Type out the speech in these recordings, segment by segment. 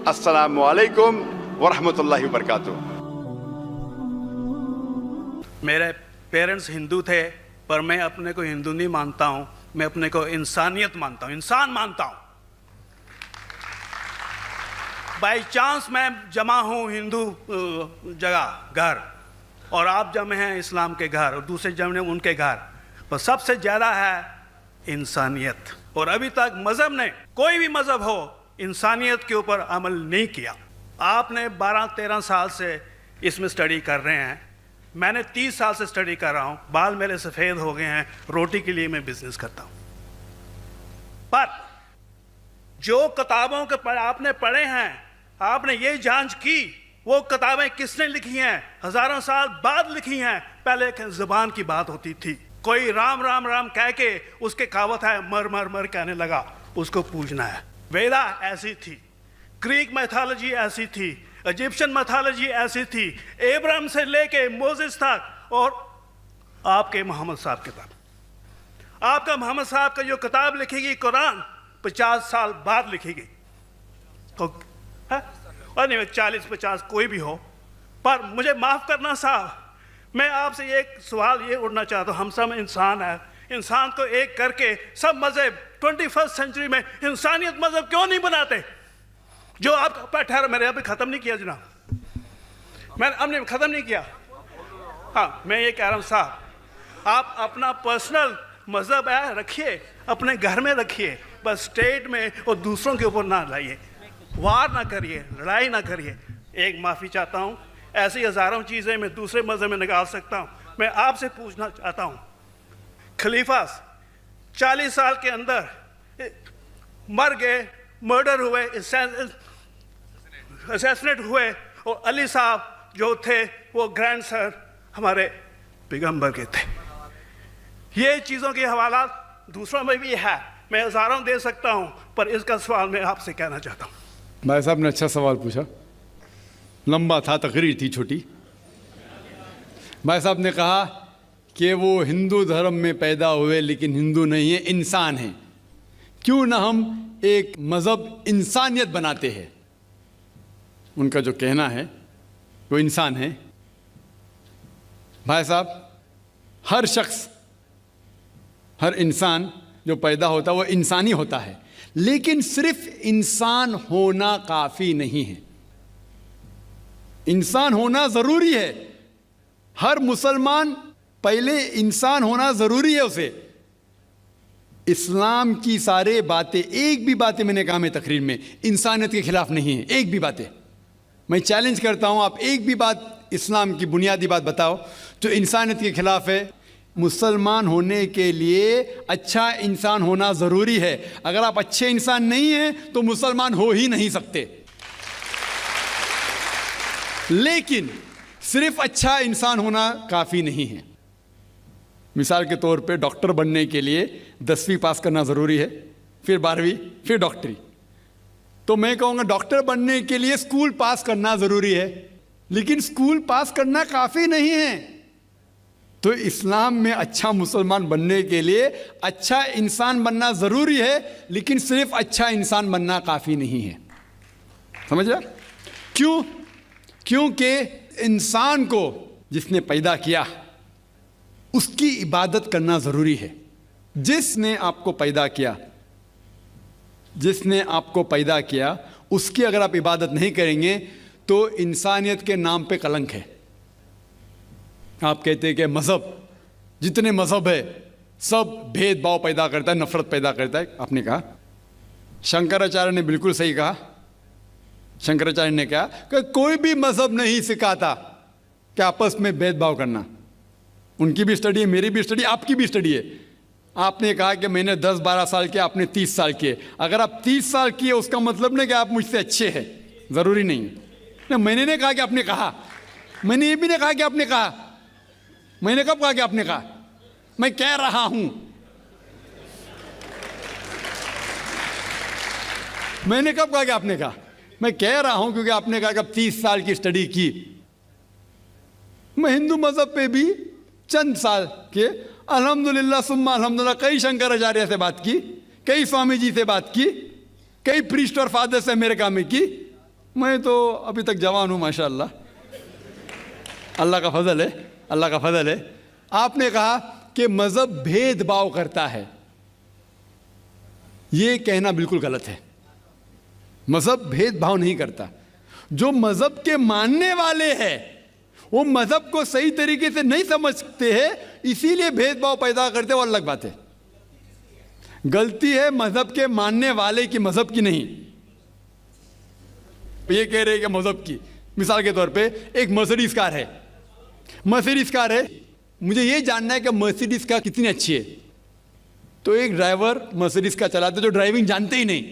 अस्सलामु अलैकुम वरहमतुल्लाहि वबरकातुहू। मेरे पेरेंट्स हिंदू थे, पर मैं अपने को हिंदू नहीं मानता हूँ, मैं अपने को इंसानियत मानता हूँ, इंसान मानता हूँ। बाई चांस मैं जमा हूँ हिंदू जगह घर, और आप जमे हैं इस्लाम के घर, और दूसरे जमे उनके घर, पर सबसे ज़्यादा है इंसानियत। और अभी तक मज़हब ने, कोई भी मज़हब हो, इंसानियत के ऊपर अमल नहीं किया। आपने 12-13 साल से इसमें स्टडी कर रहे हैं, मैंने 30 साल से स्टडी कर रहा हूँ, बाल मेरे सफ़ेद हो गए हैं, रोटी के लिए मैं बिजनेस करता हूँ। पर जो किताबों के आपने पढ़े हैं, आपने ये जांच की वो किताबें किसने लिखी हैं? हज़ारों साल बाद लिखी हैं। पहले ज़बान की बात होती थी, कोई राम राम राम कह के उसके कहावत है मर मर मर कहने लगा, उसको पूजना है। वेदा ऐसी थी, ग्रीक मैथोलॉजी ऐसी थी, इजिप्शियन मैथोलॉजी ऐसी थी, एब्राहम से लेके मोसेस तक, और आपके मोहम्मद साहब किताब, आपका मोहम्मद साहब का जो किताब लिखेगी कुरान 50 साल बाद लिखेगी, तो और नहीं 40-50 कोई भी हो। पर मुझे माफ़ करना साहब, मैं आपसे एक सवाल ये उठना चाहता हूँ, हम सब इंसान हैं, इंसान को एक करके सब मज़हब 21st सेंचुरी में इंसानियत मज़हब क्यों नहीं बनाते? जो आप ठहरा, मैंने अभी ख़त्म नहीं किया जनाब, मैंने हमने ख़त्म नहीं किया। हाँ, मैं ये कह रहा हूँ साहब, आप अपना पर्सनल मज़हब है रखिए, अपने घर में रखिए, बस स्टेट में और दूसरों के ऊपर ना लाइए, वार ना करिए, लड़ाई ना करिए। एक माफ़ी चाहता हूँ, ऐसी हज़ारों चीज़ें मैं दूसरे मज़हब में निकाल सकता हूँ। मैं आपसे पूछना चाहता हूँ, खलीफा 40 साल के अंदर मर गए, मर्डर हुए, असैसिनेट हुए, और अली साहब जो थे वो ग्रैंडसन हमारे पैगंबर के थे। ये चीज़ों के हवाला दूसरों में भी है, मैं हज़ारों दे सकता हूँ, पर इसका सवाल मैं आपसे कहना चाहता हूँ। भाई साहब ने अच्छा सवाल पूछा, लंबा था, तकरीर थी छोटी। भाई साहब ने कहा कि वो हिंदू धर्म में पैदा हुए लेकिन हिंदू नहीं है, इंसान हैं। क्यों ना हम एक मज़हब इंसानियत बनाते हैं? उनका जो कहना है वो इंसान है। भाई साहब, हर शख्स, हर इंसान जो पैदा होता है वो इंसानी होता है, लेकिन सिर्फ इंसान होना काफ़ी नहीं है। इंसान होना ज़रूरी है। हर मुसलमान पहले इंसान होना ज़रूरी है उसे। इस्लाम की सारे बातें, एक भी बातें मैंने कहा मैं तकरीर में, इंसानियत के खिलाफ नहीं है। एक भी बातें मैं चैलेंज करता हूँ, आप एक भी बात इस्लाम की बुनियादी बात बताओ जो इंसानियत के खिलाफ है। मुसलमान होने के लिए अच्छा इंसान होना ज़रूरी है। अगर आप अच्छे इंसान नहीं हैं तो मुसलमान हो ही नहीं सकते। लेकिन सिर्फ अच्छा इंसान होना काफ़ी नहीं है। मिसाल के तौर पे डॉक्टर बनने के लिए 10वीं पास करना ज़रूरी है, फिर 12वीं, फिर डॉक्टरी। तो मैं कहूँगा डॉक्टर बनने के लिए स्कूल पास करना ज़रूरी है, लेकिन स्कूल पास करना काफ़ी नहीं है। तो इस्लाम में अच्छा मुसलमान बनने के लिए अच्छा इंसान बनना ज़रूरी है, लेकिन सिर्फ अच्छा इंसान बनना काफ़ी नहीं है। समझ रहे? क्यों? क्योंकि इंसान को जिसने पैदा किया उसकी इबादत करना ज़रूरी है। जिसने आपको पैदा किया, जिसने आपको पैदा किया, उसकी अगर आप इबादत नहीं करेंगे तो इंसानियत के नाम पे कलंक है। आप कहते हैं कि मज़हब, जितने मज़हब है सब भेदभाव पैदा करता है, नफ़रत पैदा करता है। आपने कहा, शंकराचार्य ने बिल्कुल सही कहा। शंकराचार्य ने कहा कि कोई भी मज़हब नहीं सिखाता कि आपस में भेदभाव करना। उनकी भी स्टडी है, मेरी भी स्टडी, आपकी भी स्टडी है। आपने कहा कि मैंने 10-12 साल किया, आपने 30 साल किए। अगर आप 30 साल किए उसका मतलब नहीं कि आप मुझसे अच्छे हैं, ज़रूरी नहीं है। मैंने नहीं कहा कि आपने कहा, मैंने ये भी नहीं कहा कि आपने कहा। मैंने कब कहा कि आपने कहा? मैं कह रहा हूं, मैंने कब कहा कि आपने कहा? मैं कह रहा हूं क्योंकि आपने कहा कि अब 30 साल की स्टडी की। मैं हिंदू मज़हब पे भी चंद साल के, अल्हम्दुलिल्लाह सुम्मा अल्हम्दुलिल्लाह, कई शंकराचार्य से बात की, कई स्वामी जी से बात की, कई प्रीस्ट और फादर से अमेरिका में की, मैं तो अभी तक जवान हूँ माशाअल्लाह, अल्लाह का फजल है, अल्लाह का फजल है। आपने कहा कि मजहब भेदभाव करता है, ये कहना बिल्कुल गलत है। मजहब भेदभाव नहीं करता। जो मजहब के मानने वाले हैं वो मजहब को सही तरीके से नहीं समझते हैं, इसीलिए भेदभाव पैदा करते, वो अलग बात है। गलती है मजहब के मानने वाले की, मजहब की नहीं। ये कह रहे हैं कि मजहब की, मिसाल के तौर पे एक मर्सिडीज कार है, मर्सिडीज कार है, मुझे ये जानना है कि मर्सिडीज कार कितनी अच्छी है। तो एक ड्राइवर मर्सिडीज कार चलाते जो ड्राइविंग जानते ही नहीं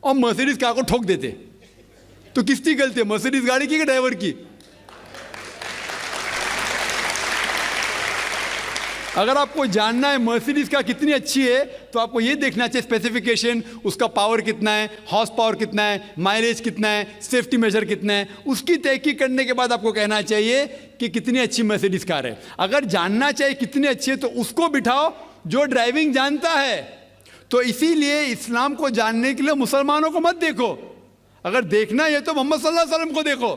और मर्सिडीज कार को ठोक देते, तो किसकी गलती है, मर्सिडीज गाड़ी की कि ड्राइवर की? अगर आपको जानना है मर्सिडीज कार कितनी अच्छी है तो आपको ये देखना चाहिए स्पेसिफिकेशन, उसका पावर कितना है, हॉर्स पावर कितना है, माइलेज कितना है, सेफ्टी मेजर कितना है, उसकी तहकीक करने के बाद आपको कहना चाहिए कि कितनी अच्छी मर्सिडीज कार है। अगर जानना चाहिए कितनी अच्छी है तो उसको बिठाओ जो ड्राइविंग जानता है। तो इसीलिए इस्लाम को जानने के लिए मुसलमानों को मत देखो, अगर देखना है तो मोहम्मद सल्लल्लाहु अलैहि वसल्लम को देखो।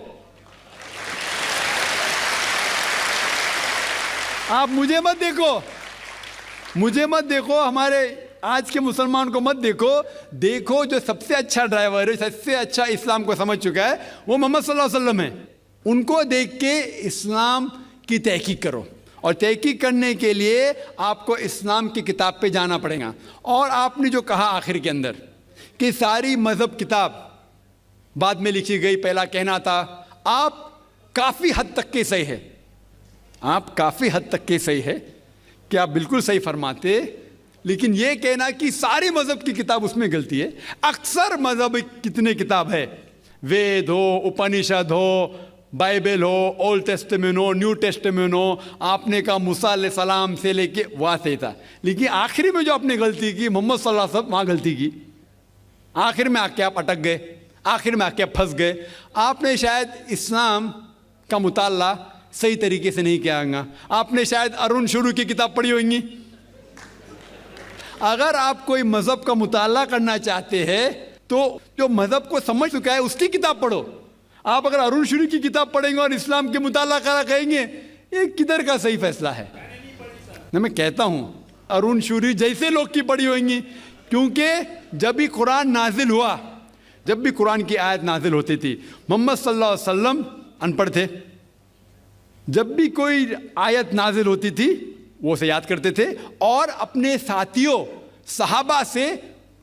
आप मुझे मत देखो, मुझे मत देखो, हमारे आज के मुसलमान को मत देखो। देखो जो सबसे अच्छा ड्राइवर है, सबसे अच्छा इस्लाम को समझ चुका है, वो मोहम्मद सल्लल्लाहु अलैहि वसल्लम है। उनको देख के इस्लाम की तहकीक करो, और तहकीक करने के लिए आपको इस्लाम की किताब पे जाना पड़ेगा। और आपने जो कहा आखिर के अंदर कि सारी मज़हब किताब बाद में लिखी गई, पहला कहना था, आप काफ़ी हद तक के सही है, आप काफ़ी हद तक के सही है कि आप बिल्कुल सही फरमाते, लेकिन ये कहना कि सारी मज़हब की किताब उसमें गलती है। अक्सर मज़हब कितने किताब है, वेद हो, उपनिषद हो, बाइबल हो, ओल्ड टेस्टामेंट हो, न्यू टेस्टामेंट हो, आपने कहा मूसा अलैहिस्सलाम से लेके वहाँ सही था, लेकिन आखिरी में जो आपने गलती की मोहम्मद सल्लल्लाहु अलैहि वसल्लम, वहाँ गलती की। आखिर में आके आप अटक गए, आखिर में आके आप फंस गए। आपने शायद इस्लाम का मुताला सही तरीके से नहीं किया होगा, आपने शायद अरुण शुरू की किताब पढ़ी होंगी। अगर आप कोई मज़हब का मुताला करना चाहते हैं तो जो मज़हब को समझ चुका है उसकी किताब पढ़ो। आप अगर अरुण शुरू की किताब पढ़ेंगे और इस्लाम के मुताला करा कहेंगे, ये किधर का सही फैसला है? ना मैं कहता हूँ अरुण शुरी जैसे लोग की पढ़ी होंगी, क्योंकि जब भी कुरान नाजिल हुआ, जब भी कुरान की आयत नाजिल होती थी, मोहम्मद सल्लल्लाहु अलैहि वसल्लम अनपढ़ थे, जब भी कोई आयत नाजिल होती थी वो उसे याद करते थे और अपने साथियों सहाबा से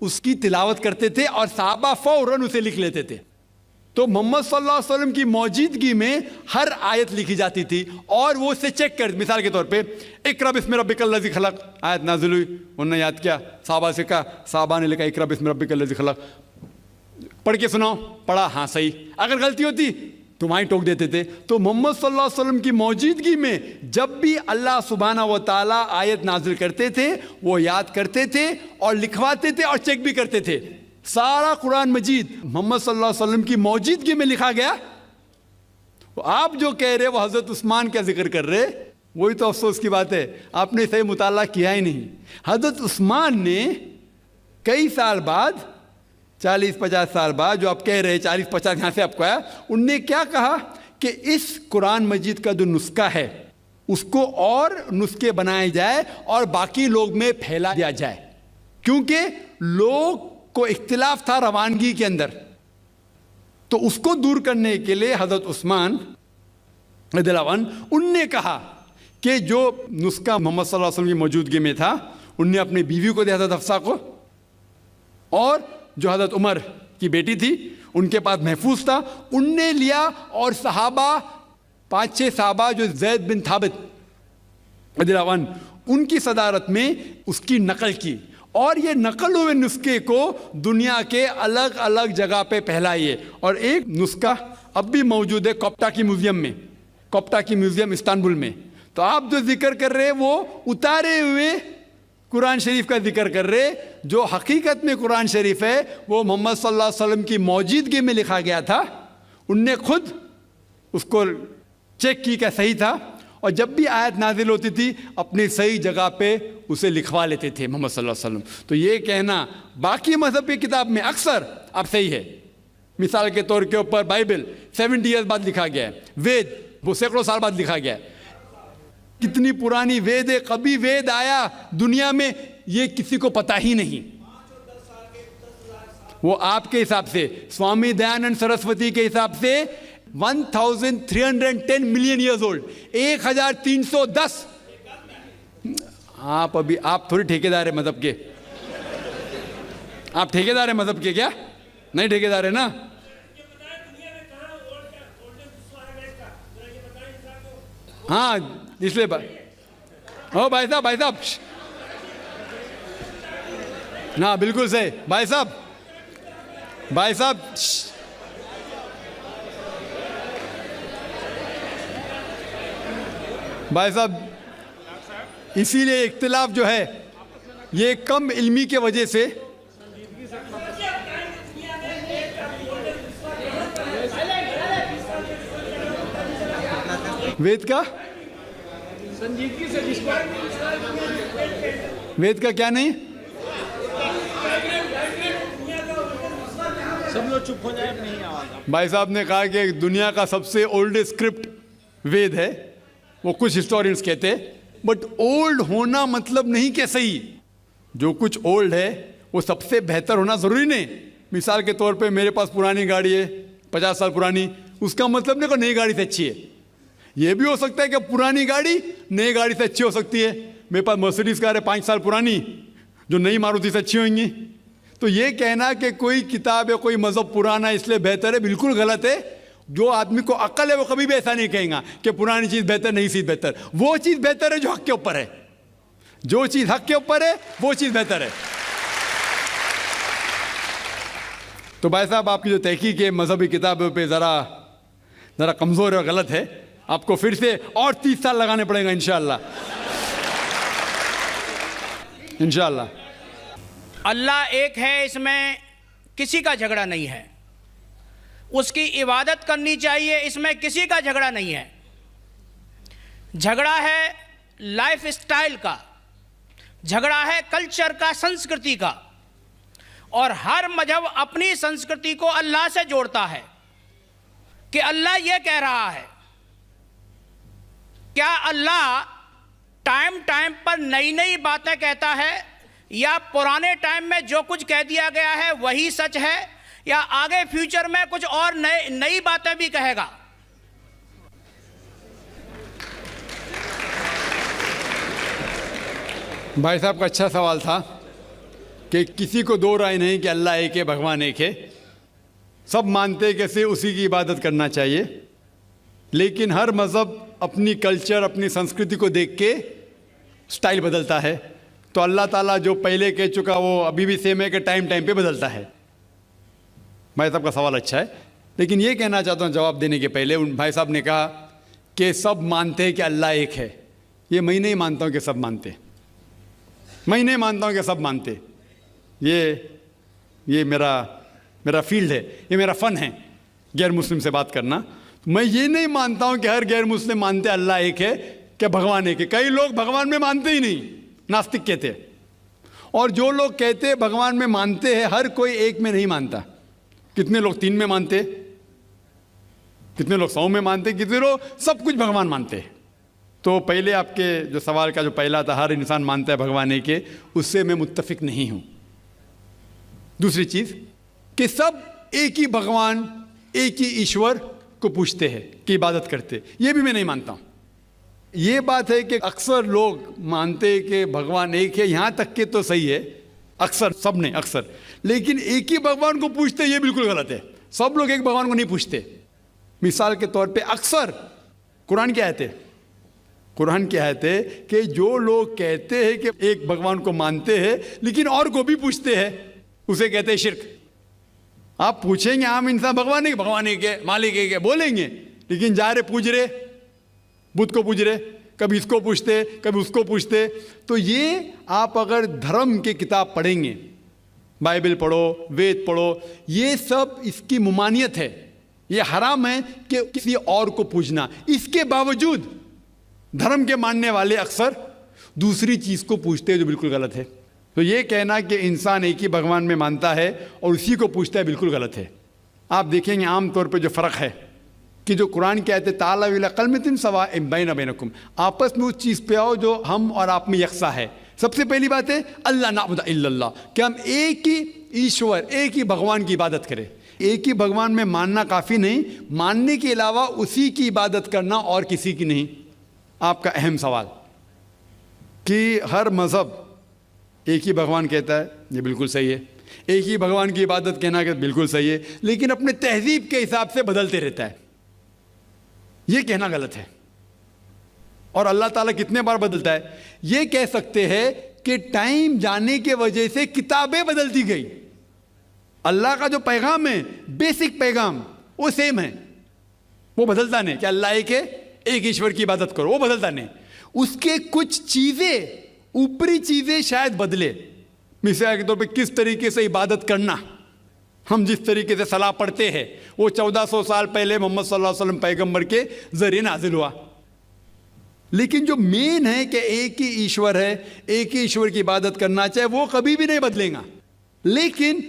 उसकी तिलावत करते थे और सहाबा फौरन उसे लिख लेते थे। तो मोहम्मद सल्लल्लाहु अलैहि वसल्लम की मौजूदगी में हर आयत लिखी जाती थी और वो उसे चेक कर, मिसाल के तौर पे इक़रा बिस्मि रब्बिकल लज़ी खलक़ आयत नाजिल हुई, उन्होंने याद किया, सहाबा से कहा, सहाबा ने लिखा इक़रा बिस्मि रब्बिकल लज़ी खलक़, पढ़ के सुनाओ, पढ़ा, हाँ सही। अगर गलती होती तो वहीं टोक देते थे। तो मोहम्मद सल्लल्लाहु अलैहि वसल्लम की मौजूदगी में जब भी अल्लाह सुब्हाना व तआला आयत नाजिल करते थे वो याद करते थे और लिखवाते थे और चेक भी करते थे। सारा कुरान मजीद मोहम्मद सल्लल्लाहु अलैहि वसल्लम की मौजूदगी में लिखा गया। तो आप जो कह रहे वो हज़रत उस्मान का जिक्र कर रहे, वही तो अफसोस की बात है, आपने सही मुताला किया ही नहीं। हज़रत उस्मान ने कई साल बाद, 40-50 साल बाद, जो आप कह रहे 40-50 यहाँ से आपको आया, उनने क्या कहा कि इस कुरान मजीद का जो नुस्खा है उसको और नुस्खे बनाए जाए और बाकी लोग में फैला दिया जाए, क्योंकि लोग को इख्तिलाफ था रवानगी के अंदर। तो उसको दूर करने के लिए हज़रत उस्मान रज़ियल्लाहु अन्हु उनने कहा कि जो नुस्खा मोहम्मद सल्लल्लाहु अलैहि वसल्लम की मौजूदगी में था उनने अपनी बीवी को दिया, हज़रत हफ्सा को, और जो हज़रत उमर की बेटी थी उनके पास महफूज था, उनने लिया और सहाबा 5-6 सहाबा जो ज़ैद बिन थाबित रज़ियल्लाहु अन्हु उनकी सदारत में उसकी नकल की और ये नकल हुए नुस्खे को दुनिया के अलग अलग जगह पे फैलाइए। और एक नुस्खा अब भी मौजूद है कोप्टा की म्यूज़ियम में, कोप्टा की म्यूज़ियम इस्तांबुल में। तो आप जो जिक्र कर रहे वो उतारे हुए कुरान शरीफ का जिक्र कर रहे, जो हकीकत में कुरान शरीफ है वो मोहम्मद सल्लल्लाहु अलैहि वसल्लम की मौजूदगी में लिखा गया था। उनने खुद उसको चेक की क्या सही था, और जब भी आयत नाजिल होती थी अपनी सही जगह पे उसे लिखवा लेते थे मोहम्मद सल्लल्लाहु अलैहि वसल्लम। तो ये कहना बाकी मज़हब की किताब में अक्सर अब सही है, मिसाल के तौर के ऊपर बाइबल 70 ईयर्स बाद लिखा गया है, वेद वो सैकड़ों साल बाद लिखा गया है। कितनी पुरानी वेद है, कभी वेद आया दुनिया में ये किसी को पता ही नहीं। वो आपके हिसाब से, स्वामी दयानंद सरस्वती के हिसाब से 1310 मिलियन ईयर्स ओल्ड, 1310। आप थोड़ी ठेकेदार है मजहब के, आप ठेकेदार है मजहब के क्या? नहीं ठेकेदार है ना। हाँ इसलिए ओ भाई साहब ना, बिल्कुल सही भाई साहब इसीलिए इख्तिलाफ जो है ये कम इल्मी के वजह से। वेद का संजीदगी से, वेद का क्या नहीं, सब लोग चुप हो जाए, नहीं आवाज। भाई साहब ने कहा कि दुनिया का सबसे ओल्डेस्ट स्क्रिप्ट वेद है, वो कुछ हिस्टोरियंस कहते हैं, बट ओल्ड होना मतलब नहीं कि सही। जो कुछ ओल्ड है वो सबसे बेहतर होना जरूरी नहीं। मिसाल के तौर पे मेरे पास पुरानी गाड़ी है 50 साल पुरानी, उसका मतलब नहीं कि नई गाड़ी से अच्छी है। ये भी हो सकता है कि पुरानी गाड़ी नई गाड़ी से अच्छी हो सकती है। मेरे पास मर्सिडीज कार है 5 साल पुरानी, जो नई मारुति से अच्छी होंगी। तो ये कहना कि कोई किताब या कोई मजहब पुराना इसलिए बेहतर है, बिल्कुल गलत है। जो आदमी को अक्ल है वो कभी भी ऐसा नहीं कहेगा कि पुरानी चीज़ बेहतर, नई चीज़ बेहतर। वो चीज़ बेहतर है जो हक के ऊपर है, जो चीज़ हक के ऊपर है वो चीज़ बेहतर है। तो भाई साहब आपकी जो तहकीक है मजहबी किताबों पे ज़रा कमज़ोर और गलत है। आपको फिर से और 30 साल लगाने पड़ेगा इंशाअल्लाह। अल्लाह एक है, इसमें किसी का झगड़ा नहीं है। उसकी इबादत करनी चाहिए, इसमें किसी का झगड़ा नहीं है। झगड़ा है लाइफ स्टाइल का, झगड़ा है कल्चर का, संस्कृति का। और हर मजहब अपनी संस्कृति को अल्लाह से जोड़ता है कि अल्लाह ये कह रहा है। क्या अल्लाह टाइम टाइम पर नई नई बातें कहता है, या पुराने टाइम में जो कुछ कह दिया गया है वही सच है, या आगे फ्यूचर में कुछ और नई बातें भी कहेगा? भाई साहब का अच्छा सवाल था कि किसी को दो राय नहीं कि अल्लाह एक है, भगवान एक है। सब मानते कैसे उसी की इबादत करना चाहिए, लेकिन हर मज़हब अपनी कल्चर, अपनी संस्कृति को देख के स्टाइल बदलता है। तो अल्लाह ताला जो पहले कह चुका वो अभी भी सेम है कि टाइम टाइम पे बदलता है। भाई साहब का सवाल अच्छा है, लेकिन ये कहना चाहता हूँ जवाब देने के पहले, उन भाई साहब ने कहा कि सब मानते हैं कि अल्लाह एक है। ये मैं नहीं मानता हूँ कि सब मानते, मैं नहीं मानता हूँ कि सब मानते। ये मेरा फील्ड है, ये मेरा फ़न है गैर मुस्लिम से बात करना। मैं ये नहीं मानता हूँ कि हर गैर मुस्लिम मानते अल्लाह एक है, कि भगवान एक है। कई लोग भगवान में मानते ही नहीं, नास्तिक कहते हैं। और जो लोग कहते हैं भगवान में मानते हैं, हर कोई एक में नहीं मानता। कितने लोग 3 में मानते, कितने लोग 100 में मानते, कितने लोग सब कुछ भगवान मानते हैं। तो पहले आपके जो सवाल का जो पहला था, हर इंसान मानता है भगवान एक है, उससे मैं मुत्तफिक नहीं हूँ। दूसरी चीज़ कि सब एक ही भगवान, एक ही ईश्वर को पूछते हैं कि इबादत करते, ये भी मैं नहीं मानता हूँ। ये बात है कि अक्सर लोग मानते हैं कि भगवान एक है, यहाँ तक के तो सही है, अक्सर, सब नहीं अक्सर, लेकिन एक ही भगवान को पूछते ये बिल्कुल गलत है। सब लोग एक भगवान को नहीं पूछते। मिसाल के तौर पे अक्सर कुरान की आयत है, कुरान की आयत है कि जो लोग कहते हैं कि एक भगवान को मानते हैं लेकिन और को भी पूछते हैं, उसे कहते हैं शिर्क। आप पूछेंगे आम इंसान भगवान एक है, मालिक एक है बोलेंगे, लेकिन जा रहे पूज रहे, बुद्ध को पूज रहे, कभी इसको पूछते कभी उसको पूछते। तो ये आप अगर धर्म की किताब पढ़ेंगे, बाइबल पढ़ो, वेद पढ़ो, ये सब इसकी मुमानियत है। ये हराम है कि किसी और को पूछना। इसके बावजूद धर्म के मानने वाले अक्सर दूसरी चीज़ को पूछते हैं जो बिल्कुल गलत है। तो ये कहना कि इंसान एक ही भगवान में मानता है और उसी को पूछता है बिल्कुल गलत है। आप देखेंगे आम तौर पे जो फ़र्क है कि जो कुरान की आयत ताला इला कलमतिन सवाइन बैना बैनकुम, आपस में उस चीज़ पे आओ जो हम और आप में यकसा है। सबसे पहली बात है अल्लाह नाबुद इल्लल्लाह, कि हम एक ही ईश्वर, एक ही भगवान की इबादत करें। एक ही भगवान में मानना काफ़ी नहीं, मानने के अलावा उसी की इबादत करना और किसी की नहीं। आपका अहम सवाल कि हर मज़हब एक ही भगवान कहता है, ये बिल्कुल सही है। एक ही भगवान की इबादत कहना कि बिल्कुल सही है, लेकिन अपने तहजीब के हिसाब से बदलते रहता है, ये कहना गलत है। और अल्लाह ताला कितने बार बदलता है? ये कह सकते हैं कि टाइम जाने के वजह से किताबें बदलती गई। अल्लाह का जो पैगाम है, बेसिक पैगाम, वो सेम है, वो बदलता नहीं कि अल्लाह एक है, एक ईश्वर की इबादत करो, वो बदलता नहीं। उसके कुछ चीज़ें, ऊपरी चीज़ें शायद बदले। मिसाल के तौर पे किस तरीके से इबादत करना, हम जिस तरीके से सलाह पढ़ते हैं वो 1400 साल पहले मोहम्मद सल्लल्लाहु अलैहि वसल्लम पैगंबर के ज़रिए नाजिल हुआ। लेकिन जो मेन है कि एक ही ईश्वर है, एक ही ईश्वर की इबादत करना चाहिए, वो कभी भी नहीं बदलेगा। लेकिन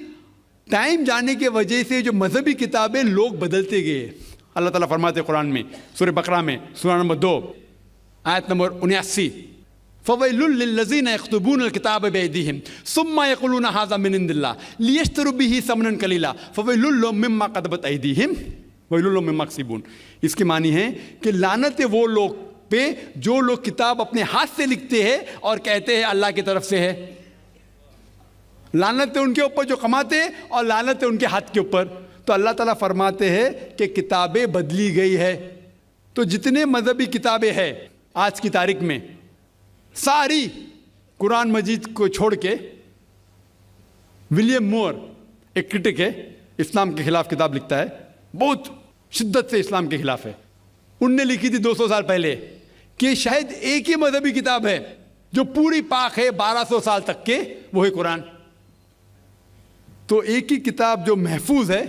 टाइम जाने के वजह से जो मजहबी किताबें लोग बदलते गए। अल्लाह ताला फरमाते कुरान में सूरह बकरा में सूरा नंबर 2 आयत नंबर 79, फ़वैलुल लिल्लज़ीना यक्तुबूनल किताब बिअयदीहिम सुम्मा यक़ूलूना हाज़ा मिन इंदिल्लाह लियश्तरू बिही समनन कलीला फ़वैलुल लहुम मिम्मा क़दबत अयदीहिम वैलुल लहुम मिम्मा यक्सिबून। इसकी मानी है कि लानत है वो लोग पे जो लोग किताब अपने हाथ से लिखते हैं और कहते हैं अल्लाह की तरफ से है। लानत है उनके ऊपर जो कमाते हैं और लानत है उनके हाथ के ऊपर। तो अल्लाह ताला फरमाते हैं कि किताबें बदली गई है। तो जितने मजहबी किताबें हैं आज की तारीख में, सारी कुरान मजीद को छोड़ के, विलियम मोर एक क्रिटिक है, इस्लाम के खिलाफ किताब लिखता है, बहुत शिद्दत से इस्लाम के खिलाफ है। उनने लिखी थी 200 साल पहले कि शायद एक ही मजहबी किताब है जो पूरी पाक है 1200 साल तक के, वो है कुरान। तो एक ही किताब जो महफूज है,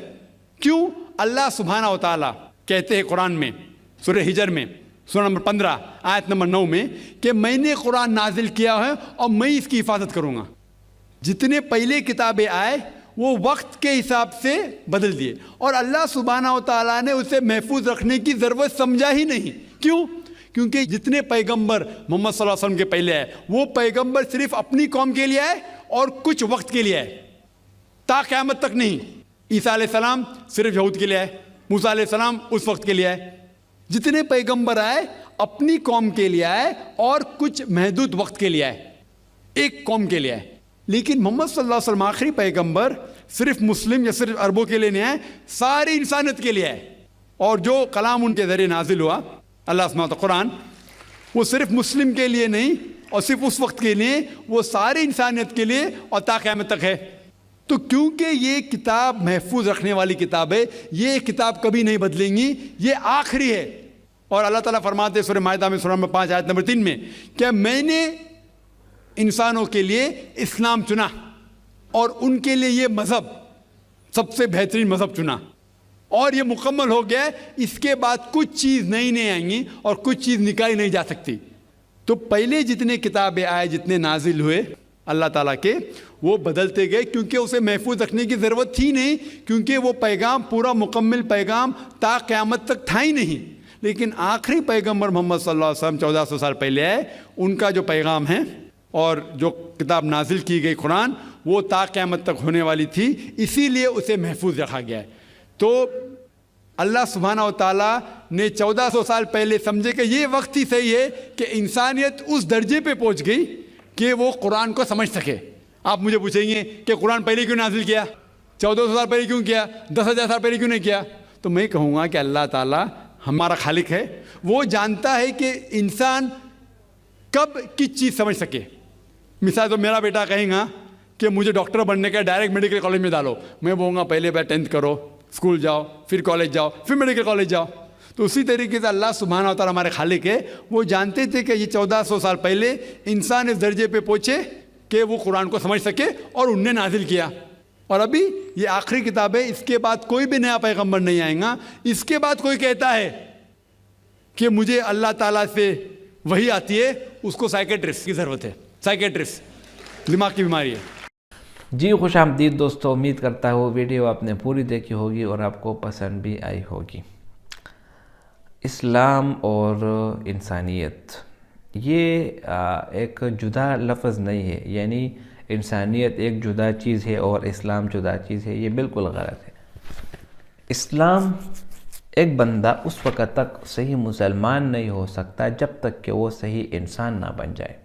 क्यों? अल्लाह सुब्हानहू व तआला कहते हैं कुरान में सूरह हिजर में सूरा नंबर 15 आयत नंबर 9 में कि मैंने कुरान नाजिल किया है और मैं इसकी हिफाजत करूँगा। जितने पहले किताबें आए वो वक्त के हिसाब से बदल दिए और अल्लाह सुब्हानहू व तआला ने उसे महफूज रखने की ज़रूरत समझा ही नहीं। क्यों? क्योंकि जितने पैगंबर मोहम्मद सल्लल्लाहु अलैहि वसल्लम के पहले आए वो पैगंबर सिर्फ अपनी कौम के लिए आए और कुछ वक्त के लिए आए, ता क़यामत तक नहीं। ईसा अलैहिस्सलाम सिर्फ यहूद के लिए आए, मूसा अलैहिस्सलाम उस वक्त के लिए आए। जितने पैगंबर आए अपनी कौम के लिए आए और कुछ महदूद वक्त के लिए आए, एक कौम के लिए आए। लेकिन मोहम्मद सल्लल्लाहु अलैहि वसल्लम आखिरी पैगंबर सिर्फ मुस्लिम या सिर्फ अरबों के लिए नहीं आए, सारी इंसानियत के लिए आए। और जो कलाम उनके ज़रिए नाजिल हुआ अल्लाह सुब्हानहू कुरान, वो सिर्फ मुस्लिम के लिए नहीं और सिर्फ उस वक्त के लिए, वो सारी इंसानियत के लिए और ता क़यामत तक है। तो क्योंकि ये किताब महफूज रखने वाली किताब है, ये किताब कभी नहीं बदलेंगी, ये आखिरी है। और अल्लाह ताला फरमाते हैं सूरह माइदा में सूरा नंबर 5 आयत नंबर 3 में कि मैंने इंसानों के लिए इस्लाम चुना और उनके लिए ये मज़हब सबसे बेहतरीन मज़हब चुना और ये मुकम्मल हो गया। इसके बाद कुछ चीज़ नई नहीं आएंगी और कुछ चीज़ निकाली नहीं जा सकती। तो पहले जितने किताबें आए, जितने नाजिल हुए अल्लाह ताला के, वो बदलते गए क्योंकि उसे महफूज रखने की ज़रूरत थी नहीं, क्योंकि वो पैगाम पूरा मुकम्मल पैगाम ता क़यामत तक था ही नहीं। लेकिन आखिरी पैगंबर मोहम्मद सल्लल्लाहु अलैहि वसल्लम 1400 साल पहले आए, उनका जो पैगाम है और जो किताब नाजिल की गई कुरान, वो ता क़यामत तक होने वाली थी, इसीलिए उसे महफूज रखा गया है। तो अल्लाह सुब्हानहू व तआला ने 1400 साल पहले समझे कि ये वक्त ही सही है कि इंसानियत उस दर्जे पे पहुंच गई कि वो कुरान को समझ सके। आप मुझे पूछेंगे कि कुरान पहले क्यों नाजिल किया, 1400 साल पहले क्यों किया, 10,000 साल पहले क्यों नहीं किया? तो मैं कहूँगा कि अल्लाह ताला हमारा खालिक है, वो जानता है कि इंसान कब किस चीज़ समझ सके। मिसाल तो मेरा बेटा कहेगा कि मुझे डॉक्टर बनने का, डायरेक्ट मेडिकल कॉलेज में डालो, मैं बोलूँगा पहले 10th करो, स्कूल जाओ, फिर कॉलेज जाओ, फिर मेडिकल कॉलेज जाओ। तो उसी तरीके से अल्लाह सुब्हानहू व तआला हमारे खालिक है, वो जानते थे कि ये 1400 साल पहले इंसान इस दर्जे पे पहुँचे कि वो कुरान को समझ सके और उनने नाजिल किया। और अभी ये आखिरी किताब है, इसके बाद कोई भी नया पैगंबर नहीं आएगा। इसके बाद कोई कहता है कि मुझे अल्लाह ताला से वही आती है, उसको साइकेट्रिस्ट की ज़रूरत है। साइकेट्रिस्ट दिमाग की बीमारी है। जी खुश आमदीद दोस्तों, उम्मीद करता हूँ वीडियो आपने पूरी देखी होगी और आपको पसंद भी आई होगी। इस्लाम और इंसानियत ये एक जुदा लफ्ज़ नहीं है, यानी इंसानियत एक जुदा चीज़ है और इस्लाम जुदा चीज़ है, ये बिल्कुल गलत है। इस्लाम एक बंदा उस वक़्त तक सही मुसलमान नहीं हो सकता जब तक कि वो सही इंसान ना बन जाए।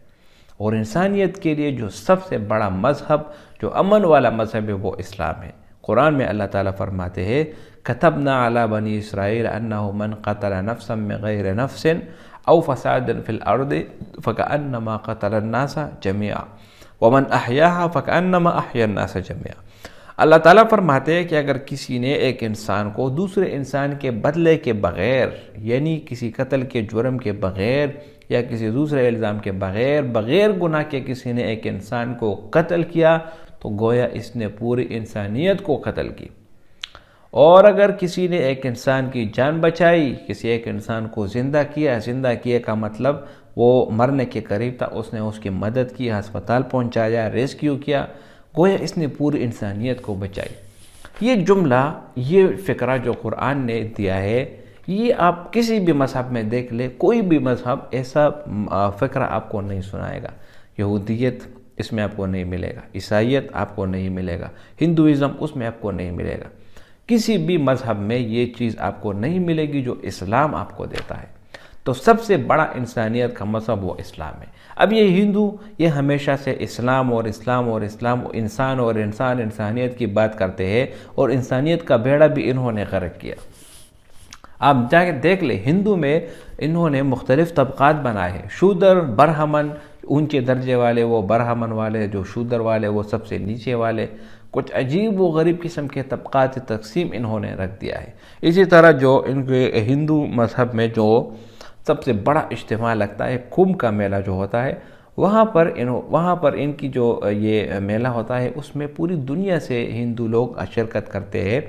और इंसानियत के लिए जो सबसे बड़ा मज़हब, जो अमन वाला मज़हब है, वो इस्लाम है। कुरान में अल्लाह ताला फरमाते हैं, कतबना अला बनी इसराइल अन्नहु मन क़तल नफ्सन बिग़ैरि नफ्सिन औ फ़सादन फ़िल अर्दि फ़कअन्नमा क़तल अन्नास जमीआ व मन अहयाहा फ़कअन्नमा अहया अन्नास जमीआ। अल्लाह ताला फरमाते हैं कि अगर किसी ने एक इंसान को दूसरे इंसान के बदले के बग़ैर, यानी किसी कत्ल के जुर्म के बग़ैर या किसी दूसरे इल्ज़ाम के बग़ैर गुनाह के किसी ने एक इंसान को कत्ल किया, तो गोया इसने पूरी इंसानियत को कत्ल की। और अगर किसी ने एक इंसान की जान बचाई, किसी एक इंसान को ज़िंदा किया का मतलब वो मरने के करीब था, उसने उसकी मदद की, अस्पताल पहुंचाया, रेस्क्यू किया, गोया इसने पूरी इंसानियत को बचाई। ये जुमला, ये फ़िक्रा जो कुरान ने दिया है, ये आप किसी भी मज़हब में देख ले, कोई भी मज़हब ऐसा फ़िक्रा आपको नहीं सुनाएगा। यहूदियत इसमें आपको नहीं मिलेगा, ईसाईयत आपको नहीं मिलेगा, हिंदुइज़म उसमें आपको नहीं मिलेगा। किसी भी मज़हब में ये चीज़ आपको नहीं मिलेगी जो इस्लाम आपको देता है। तो सबसे बड़ा इंसानियत का मज़हब वो इस्लाम है। अब ये हिंदू ये हमेशा से इस्लाम और इंसान और इंसानियत की बात करते हैं, और इंसानियत का बेड़ा भी इन्होंने गर्क किया। आप जाके देख ले, हिंदू में इन्होंने मुख्तलिफ़ तबक़ात बनाए हैं, शूदर, बरहमन, ऊंचे दर्जे वाले वो बरहमन वाले, जो शूदर वाले वो सबसे नीचे वाले, कुछ अजीब व गरीब किस्म के तबक़ात तकसीम इन्होंने रख दिया है। इसी तरह जो इनके हिंदू मज़हब में जो सबसे बड़ा इज्तिमा लगता है, कुंभ का मेला जो होता है, वहाँ पर इनकी जो ये मेला होता है, उसमें पूरी दुनिया से हिंदू लोग शिरकत करते हैं।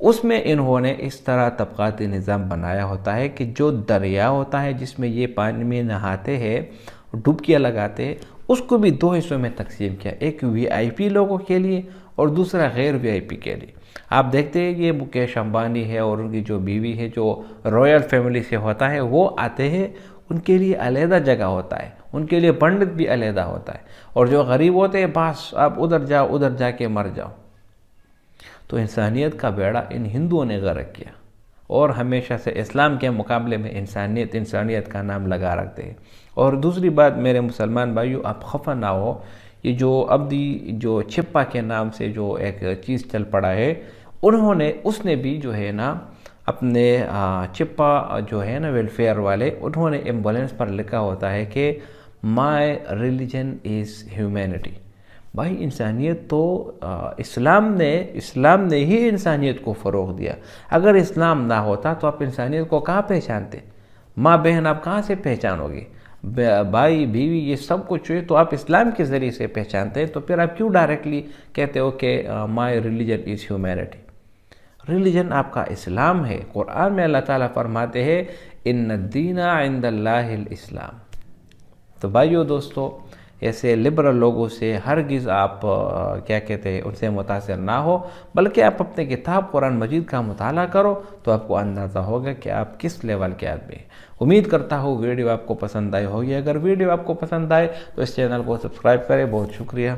उसमें इन्होंने इस तरह तबक़ाती निज़ाम बनाया होता है कि जो दरिया होता है जिसमें ये पानी में नहाते हैं, डुबकियाँ लगाते हैं, उसको भी दो हिस्सों में तकसीम किया, एक VIP लोगों के लिए और दूसरा गैर VIP के लिए। आप देखते हैं ये मुकेश अंबानी है और उनकी जो बीवी है, जो रॉयल फैमिली से होता है, वो आते हैं, उनके लिए अलहदा जगह होता है, उनके लिए पंडित भी अलहदा होता है, और जो गरीब होते हैं बस आप उधर जाके मर जाओ। तो इंसानियत का बेड़ा इन हिंदुओं ने गर्क किया, और हमेशा से इस्लाम के मुकाबले में इंसानियत का नाम लगा रखते हैं। और दूसरी बात मेरे मुसलमान भाइयों, आप खफा ना हो, ये जो अब्दी जो छिप्पा के नाम से जो एक चीज़ चल पड़ा है, उसने भी जो है ना अपने छिप्पा जो है ना वेलफेयर वाले, उन्होंने एम्बुलेंस पर लिखा होता है कि माई रिलीजन इज़ ह्यूमैनिटी। भाई इंसानियत तो इस्लाम ने ही इंसानियत को फ़रोग़ दिया। अगर इस्लाम ना होता तो आप इंसानियत को कहाँ पहचानते? माँ बहन आप कहाँ से पहचानोगे? भाई बीवी ये सब कुछ है तो आप इस्लाम के ज़रिए से पहचानते हैं, तो फिर आप क्यों डायरेक्टली कहते हो कि my religion is humanity? Religion आपका इस्लाम है। कुरान में अल्लाह ताला फरमाते हैं, इन्ना दीना इंदल्लाहिल इस्लाम। तो भाइयों दोस्तों, ऐसे लिबरल लोगों से हरगिज़ आप क्या कहते हैं उनसे मुतासिर ना हो, बल्कि आप अपने किताब कुरान मजीद का मुताला करो, तो आपको अंदाज़ा होगा कि आप किस लेवल के आदमी हैं। उम्मीद करता हूँ वीडियो आपको पसंद आई होगी। अगर वीडियो आपको पसंद आए तो इस चैनल को सब्सक्राइब करें। बहुत शुक्रिया।